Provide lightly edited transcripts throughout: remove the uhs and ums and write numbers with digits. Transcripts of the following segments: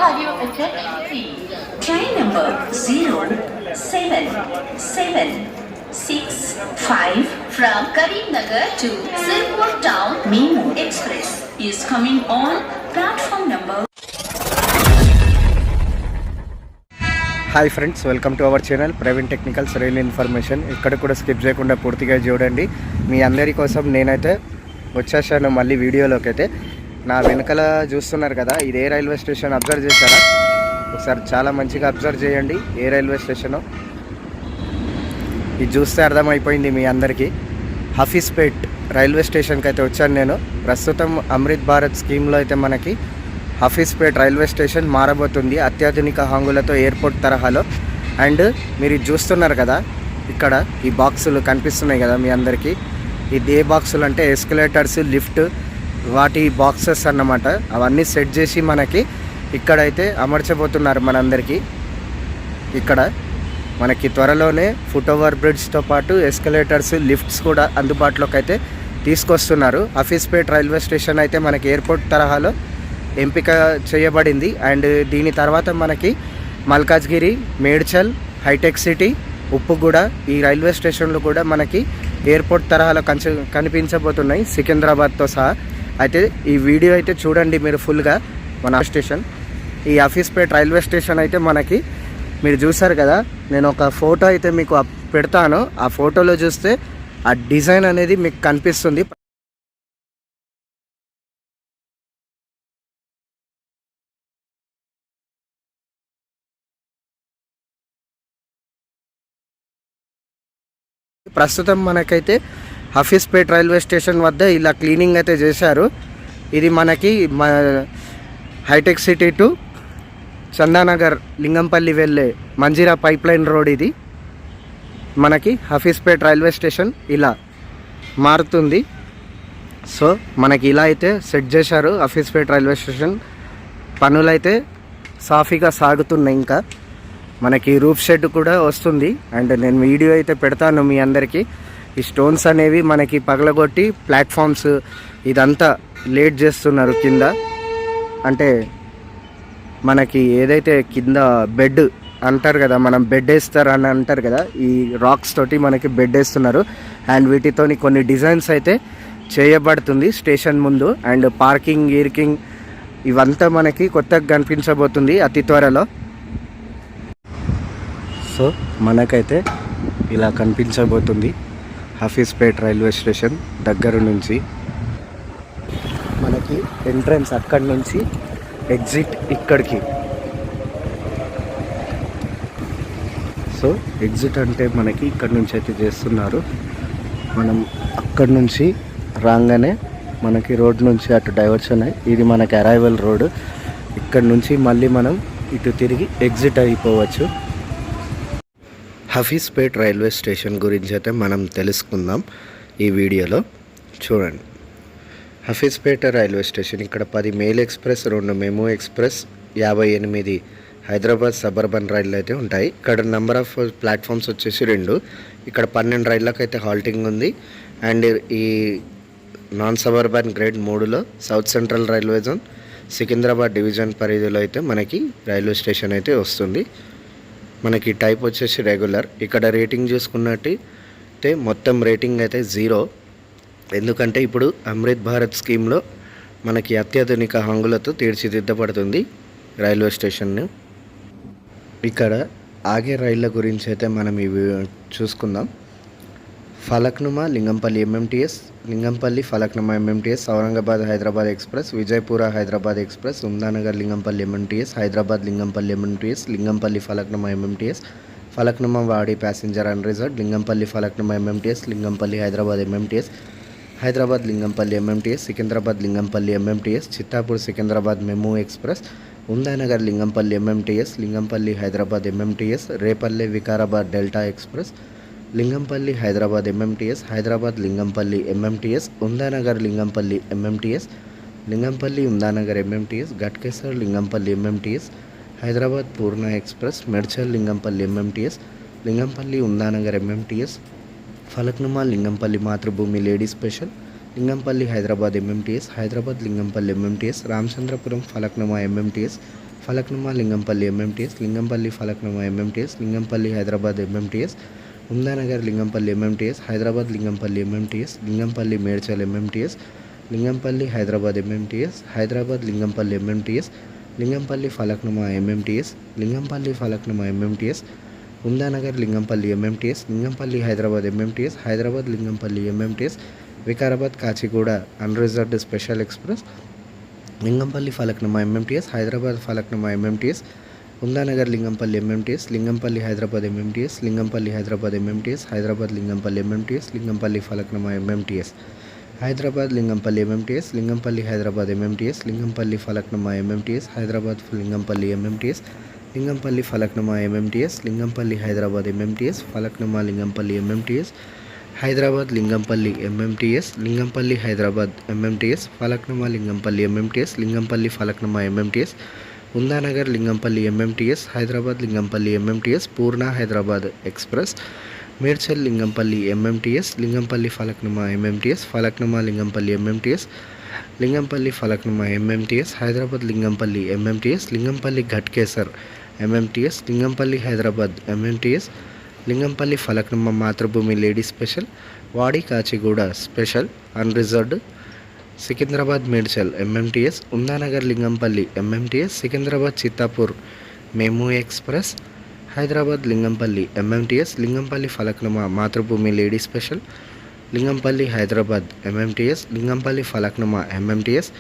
are your attention please? Train number 07765 from Karimnagar to Sirpur Town Memo Express is coming on platform number. Hi friends, welcome to our channel Praveen technicals rail information. ఇక్కడ కూడా skip చేయకుండా పూర్తిగా చూడండి. మీ అందరి కోసం నేనైతే వచ్చేసాను మళ్ళీ వీడియోలోకి. అయితే నా వెనకాల చూస్తున్నారు కదా, ఇదే రైల్వే స్టేషన్. అబ్జర్వ్ చేశారా? ఒకసారి చాలా మంచిగా అబ్జర్వ్ చేయండి ఏ రైల్వే స్టేషను. ఇది చూస్తే అర్థమైపోయింది మీ అందరికీ. హఫీస్పేట్ రైల్వే స్టేషన్కి అయితే వచ్చాను నేను. ప్రస్తుతం అమృత్ భారత్ స్కీమ్లో అయితే మనకి హఫీస్పేట్ రైల్వే స్టేషన్ మారబోతుంది అత్యాధునిక హంగులతో, ఎయిర్పోర్ట్ తరహాలో. అండ్ మీరు ఇది చూస్తున్నారు కదా, ఇక్కడ ఈ బాక్సులు కనిపిస్తున్నాయి కదా మీ అందరికీ. ఇది ఏ బాక్సులు అంటే ఎస్కలేటర్స్, లిఫ్ట్, వాటి బాక్సెస్ అన్నమాట. అవన్నీ సెట్ చేసి మనకి ఇక్కడైతే అమర్చబోతున్నారు మనందరికీ. ఇక్కడ మనకి త్వరలోనే ఫుట్ ఓవర్ బ్రిడ్జ్తో పాటు ఎస్కలేటర్స్, లిఫ్ట్స్ కూడా అందుబాటులోకి అయితే తీసుకొస్తున్నారు. హఫీస్పేట్ రైల్వే స్టేషన్ అయితే మనకి ఎయిర్పోర్ట్ తరహాలో ఎంపిక చేయబడింది. అండ్ దీని తర్వాత మనకి మల్కాజ్గిరి, మేడ్చల్, హైటెక్ సిటీ, ఉప్పుగూడ ఈ రైల్వే స్టేషన్లు కూడా మనకి ఎయిర్పోర్ట్ తరహాలో కనిపించబోతున్నాయి సికింద్రాబాద్తో సహా. అయితే ఈ వీడియో అయితే చూడండి మీరు ఫుల్గా. మన స్టేషన్ ఈ హఫీస్పేట్ రైల్వే స్టేషన్ అయితే మనకి మీరు చూసారు కదా, నేను ఒక ఫోటో అయితే మీకు పెడతాను. ఆ ఫోటోలో చూస్తే ఆ డిజైన్ అనేది మీకు కనిపిస్తుంది. ప్రస్తుతం మనకైతే హఫీస్పేట్ రైల్వే స్టేషన్ వద్ద ఇలా క్లీనింగ్ అయితే చేశారు. ఇది మనకి హైటెక్ సిటీ టు చందానగర్, లింగంపల్లి వెళ్ళే మంజీరా పైప్ లైన్ రోడ్. ఇది మనకి హఫీస్పేట్ రైల్వే స్టేషన్ ఇలా మారుతుంది. సో మనకి ఇలా అయితే సెట్ చేశారు హఫీస్పేట్ రైల్వే స్టేషన్. పనులైతే సాఫీగా సాగుతున్నాయి. ఇంకా మనకి రూఫ్ షెడ్ కూడా వస్తుంది. అండ్ నేను వీడియో అయితే పెడతాను మీ అందరికీ. ఈ స్టోన్స్ అనేవి మనకి పగలగొట్టి ప్లాట్ఫామ్స్ ఇదంతా లేట్ చేస్తున్నారు కింద. అంటే మనకి ఏదైతే కింద బెడ్ అంటారు కదా, మనం బెడ్ వేస్తారు అని అంటారు కదా, ఈ రాక్స్ తోటి మనకి బెడ్ వేస్తున్నారు. అండ్ వీటితోని కొన్ని డిజైన్స్ అయితే చేయబడుతుంది స్టేషన్ ముందు. అండ్ పార్కింగ్, గీర్కింగ్ ఇవంతా మనకి కొత్తగా కనిపించబోతుంది అతి త్వరలో. సో మనకైతే ఇలా కనిపించబోతుంది హఫీస్పేట్ రైల్వే స్టేషన్ దగ్గర నుంచి. మనకి ఎంట్రన్స్ అక్కడి నుంచి, ఎగ్జిట్ ఇక్కడికి. సో ఎగ్జిట్ అంటే మనకి ఇక్కడి నుంచి అయితే చేస్తున్నారు. మనం అక్కడి నుంచి రాగానే మనకి రోడ్ నుంచి అటు డైవర్షన్ అయ్యి ఇది మనకి అరైవల్ రోడ్. ఇక్కడి నుంచి మళ్ళీ మనం ఇటు తిరిగి ఎగ్జిట్ అయిపోవచ్చు. హఫీస్పేట్ రైల్వే స్టేషన్ గురించి అయితే మనం తెలుసుకుందాం ఈ వీడియోలో. చూడండి, హఫీస్పేట రైల్వే స్టేషన్. ఇక్కడ 10 mail express, 2 memo express, 58 Hyderabad suburban రైళ్ళు అయితే ఉంటాయి. ఇక్కడ నెంబర్ ఆఫ్ ప్లాట్ఫామ్స్ వచ్చేసి 2. ఇక్కడ 12 రైళ్ళకి అయితే హాల్టింగ్ ఉంది. అండ్ ఈ నాన్ సబర్బన్ గ్రేడ్ 3లో South Central Railway zone Secunderabad division పరిధిలో అయితే మనకి రైల్వే స్టేషన్ అయితే వస్తుంది. మనకి టైప్ వచ్చేసి రెగ్యులర్. ఇక్కడ రేటింగ్ చూసుకున్నట్టయితే మొత్తం రేటింగ్ అయితే 0. ఎందుకంటే ఇప్పుడు అమృత్ భారత్ స్కీమ్లో మనకి అత్యాధునిక హంగులతో తీర్చిదిద్దబడుతుంది రైల్వే స్టేషన్ను. ఇక్కడ ఆగే రైళ్ళ గురించి అయితే మనం ఇవి చూసుకుందాం. Falaknuma Lingampally MMTS, Lingampally Falaknuma MMTS, Aurangabad Hyderabad express, Vijayapura Hyderabad express, Umdanagar Lingampally MMTS, Hyderabad Lingampally MMTS, Lingampally Falaknuma MMTS, Falaknuma Wadi passenger and reserve, Lingampally Falaknuma MMTS, Lingampally Hyderabad MMTS, Hyderabad Lingampally MMTS, Secunderabad Lingampally MMTS, Chittapur Secunderabad MEMU express, Umdanagar Lingampally MMTS, Lingampally Hyderabad MMTS, Repalle Vikarabad Delta express, Lingampally Hyderabad MMTS, Hyderabad Lingampally MMTS, Umdanagar Lingampally MMTS, Lingampally Umdanagar MMTS, Ghatkesar Lingampalli MMTS, Hyderabad Purna express, Medchal Lingampally MMTS, Lingampally Umdanagar MMTS, Falaknuma Lingampally Matrubhumi lady special, Lingampally Hyderabad MMTS, Hyderabad Lingampally MMTS, Ramachandrapuram Falaknuma MMTS, Falaknuma Lingampally MMTS, Lingampally Falaknuma MMTS, Lingampally Hyderabad MMTS, Umdanagar Lingampally MMTS, Hyderabad Lingampally MMTS, Lingampally Medchal MMTS, Lingampally Hyderabad MMTS, Hyderabad Lingampally MMTS, Lingampally Falaknuma MMTS, Lingampally Falaknuma MMTS, Umdanagar Lingampally MMTS, Lingampally Hyderabad MMTS, Hyderabad Lingampally MMTS, Vikarabad Kacheguda unreserved special express, Lingampally Falaknuma MMTS, Hyderabad Falaknuma MMTS, Umdanagar Lingampally MMTS, Lingampally Hyderabad MMTS, Lingampally Hyderabad MMTS, Hyderabad Lingampally MMTS, Lingampally Falaknuma MMTS, Hyderabad Lingampally MMTS, Lingampally Hyderabad MMTS, Lingampally Falaknuma MMTS, Hyderabad Lingampally MMTS, Lingampally Falaknuma MMTS, Lingampally Hyderabad MMTS, Falaknuma Lingampally MMTS, Hyderabad Lingampally MMTS, Lingampally Hyderabad MMTS, Falaknuma Lingampally MMTS, Lingampally Falaknuma MMTS, Umdanagar Lingampally MMTS, Hyderabad Lingampally MMTS, Purna Hyderabad express, Medchal Lingampally MMTS, Lingampally Falaknuma MMTS, Falaknuma Lingampally MMTS, Lingampally Falaknuma MMTS, Hyderabad Lingampally MMTS, Lingampally Ghatkesar MMTS, Lingampally Hyderabad MMTS, Lingampally Falaknuma Matrubhumi lady special, Wadi Kacheguda special unreserved, Secunderabad Medchal MMTS, Umdanagar Lingampally MMTS, Secunderabad Chittapur MEMU express, Hyderabad Lingampally MMTS, Lingampally Falaknuma Matrubhumi lady special, Lingampally Hyderabad MMTS, Lingampally Falaknuma MMTS,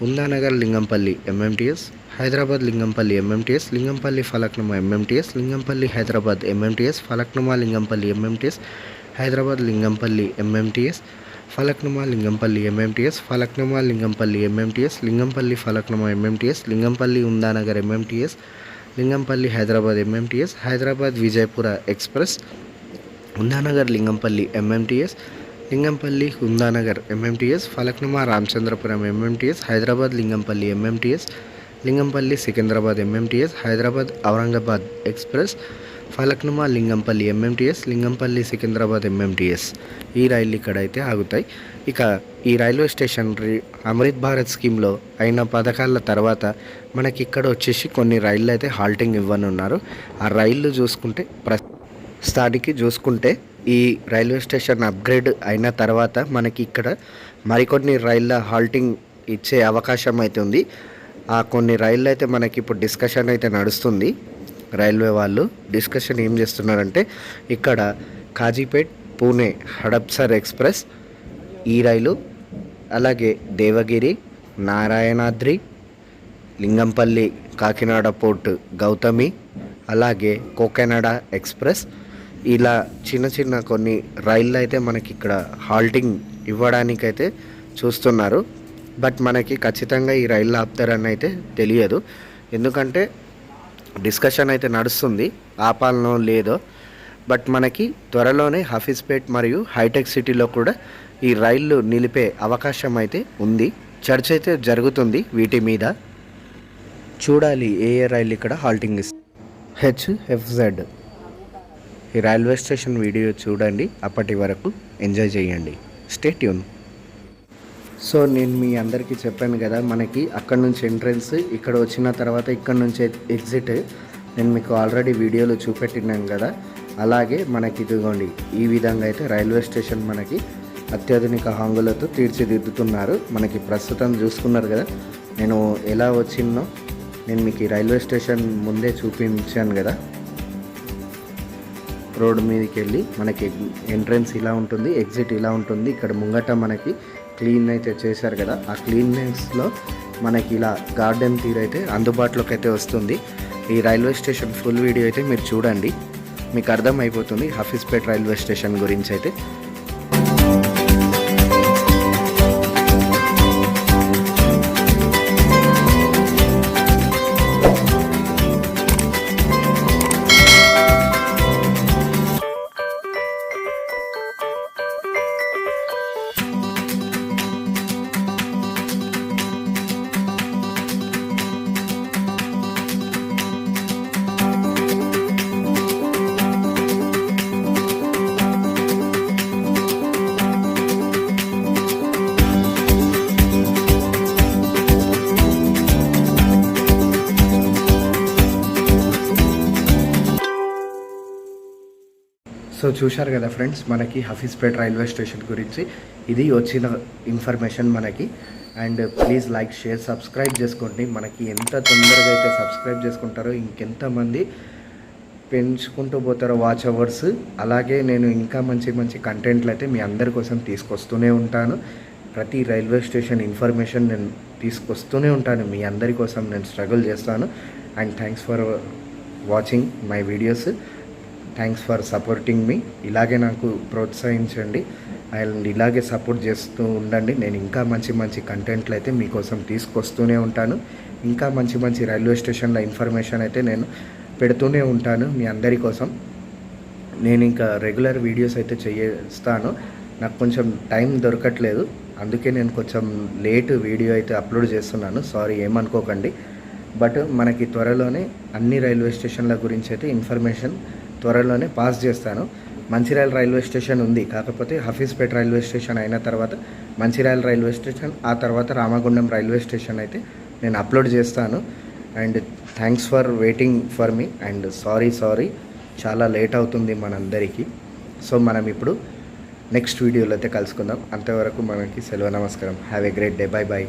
Umdanagar Lingampally MMTS, Hyderabad Lingampally MMTS, Lingampally Falaknuma MMTS, Lingampally Hyderabad MMTS, Falaknuma Lingampally MMTS, Hyderabad Lingampally MMTS, Falaknuma Lingampally MMTS, Falaknuma Lingampally MMTS, Lingampally Falaknuma MMTS, Lingampally Umdanagar MMTS, Lingampally Hyderabad MMTS, Hyderabad Vijayapura express, Umdanagar Lingampally MMTS, Lingampally Umdanagar MMTS, Falaknuma Ramachandrapuram MMTS, Hyderabad Lingampally MMTS, Lingampally Secunderabad MMTS, Hyderabad Aurangabad express, Falaknuma Lingampally MMTS, Lingampally Secunderabad MMTS. ఈ రైళ్ళు ఇక్కడైతే ఆగుతాయి. ఇక ఈ railway station Amrit Bharat స్కీమ్లో అయిన పథకాల తర్వాత మనకి ఇక్కడ వచ్చేసి కొన్ని రైళ్ళు అయితే హాల్టింగ్ ఇవ్వనున్నారు. ఆ రైళ్ళు చూసుకుంటే ప్రస్తుతానికి చూసుకుంటే ఈ రైల్వే స్టేషన్ అప్గ్రేడ్ అయిన తర్వాత మనకి ఇక్కడ మరికొన్ని రైళ్ళ హాల్టింగ్ ఇచ్చే అవకాశం అయితే ఉంది. ఆ కొన్ని రైళ్ళు అయితే మనకి ఇప్పుడు డిస్కషన్ అయితే నడుస్తుంది. రైల్వే వాళ్ళు డిస్కషన్ ఏం చేస్తున్నారంటే ఇక్కడ కాజీపేట్ పూణే హడప్సర్ ఎక్స్ప్రెస్ ఈ రైలు, అలాగే దేవగిరి, నారాయణాద్రి, లింగంపల్లి కాకినాడ పోర్ట్ గౌతమి, అలాగే కోకెనడ ఎక్స్ప్రెస్, ఇలా చిన్న చిన్న కొన్ని రైళ్ళు అయితే మనకి ఇక్కడ హాల్టింగ్ ఇవ్వడానికైతే చూస్తున్నారు. బట్ మనకి ఖచ్చితంగా ఈ రైళ్ళు ఆపుతారని అయితే తెలియదు. ఎందుకంటే డిస్కషన్ అయితే నడుస్తుంది, ఆపాలనో లేదో. బట్ మనకి త్వరలోనే హఫీజ్పేట్ మరియు హైటెక్ సిటీలో కూడా ఈ రైళ్ళు నిలిపే అవకాశం అయితే ఉంది. చర్చ అయితే జరుగుతుంది వీటి మీద. చూడాలి ఏ రైలు ఇక్కడ హాల్టింగ్ ఇస్తుంది. హెచ్ఎఫ్జెడ్ ఈ రైల్వే స్టేషన్ వీడియో చూడండి. అప్పటి వరకు ఎంజాయ్ చేయండి. Stay tune. సో నేను మీ అందరికీ చెప్పాను కదా, మనకి అక్కడ నుంచి ఎంట్రన్స్, ఇక్కడ వచ్చిన తర్వాత ఇక్కడ నుంచి ఎగ్జిట్ నేను మీకు ఆల్రెడీ వీడియోలో చూపెట్టినాను కదా. అలాగే మనకి ఇదిగోండి ఈ విధంగా అయితే రైల్వే స్టేషన్ మనకి అత్యాధునిక హంగులతో తీర్చిదిద్దుతున్నారు. మనకి ప్రస్తుతం చూసుకున్నారు కదా నేను ఎలా వచ్చిందో. నేను మీకు ఈ రైల్వే స్టేషన్ ముందే చూపించాను కదా. రోడ్డు మీదకి వెళ్ళి మనకి ఎంట్రన్స్ ఇలా ఉంటుంది, ఎగ్జిట్ ఇలా ఉంటుంది. ఇక్కడ ముంగట మనకి క్లీన్ అయితే చేశారు కదా, ఆ క్లీన్నెస్లో మనకి ఇలా గార్డెన్ తీరు అయితే అందుబాటులోకి అయితే వస్తుంది. ఈ రైల్వే స్టేషన్ ఫుల్ వీడియో అయితే మీరు చూడండి, మీకు అర్థమైపోతుంది హఫీజ్పేట్ రైల్వే స్టేషన్ గురించి అయితే. సో చూశారు కదా ఫ్రెండ్స్, మనకి హఫీజ్పేట్ రైల్వే స్టేషన్ గురించి ఇది వచ్చిన ఇన్ఫర్మేషన్ మనకి. And please like, share, subscribe చేసుకోండి. మనకి ఎంత తొందరగా అయితే సబ్స్క్రైబ్ చేసుకుంటారో ఇంకెంతమంది పెంచుకుంటూ పోతారో వాచ్ అవర్స్. అలాగే నేను ఇంకా మంచి మంచి కంటెంట్లు అయితే మీ అందరి కోసం తీసుకొస్తూనే ఉంటాను. ప్రతి రైల్వే స్టేషన్ ఇన్ఫర్మేషన్ నేను తీసుకొస్తూనే ఉంటాను. మీ అందరి కోసం నేను స్ట్రగుల్ చేస్తాను. And thanks for watching my videos. Thanks for supporting me. ఇలాగే నాకు ప్రోత్సహించండి అండ్ ఇలాగే సపోర్ట్ చేస్తూ ఉండండి. నేను ఇంకా మంచి మంచి కంటెంట్లు అయితే మీకోసం తీసుకొస్తూనే ఉంటాను. ఇంకా మంచి మంచి రైల్వే స్టేషన్ల ఇన్ఫర్మేషన్ అయితే నేను పెడుతూనే ఉంటాను మీ అందరి కోసం. నేను ఇంకా రెగ్యులర్ వీడియోస్ అయితే చేస్తాను. నాకు కొంచెం టైం దొరకట్లేదు, అందుకే నేను కొంచెం లేట్ వీడియో అయితే అప్లోడ్ చేస్తున్నాను. సారీ, ఏమనుకోకండి. బట్ మనకి త్వరలోనే అన్ని రైల్వే స్టేషన్ల గురించి అయితే ఇన్ఫర్మేషన్ త్వరలోనే పాస్ చేస్తాను. మంచిర్యాల రైల్వే స్టేషన్ ఉంది, కాకపోతే హఫీజ్పేట్ రైల్వే స్టేషన్ అయిన తర్వాత మంచిర్యాల రైల్వే స్టేషన్, ఆ తర్వాత రామగుండం రైల్వే స్టేషన్ అయితే నేను అప్లోడ్ చేస్తాను. And thanks for waiting for me. And sorry చాలా లేట్ అవుతుంది మనందరికీ. సో మనం ఇప్పుడు నెక్స్ట్ వీడియోలో అయితే కలుసుకుందాం. అంతవరకు మనకి సెలవు, నమస్కారం. Have a great day. By.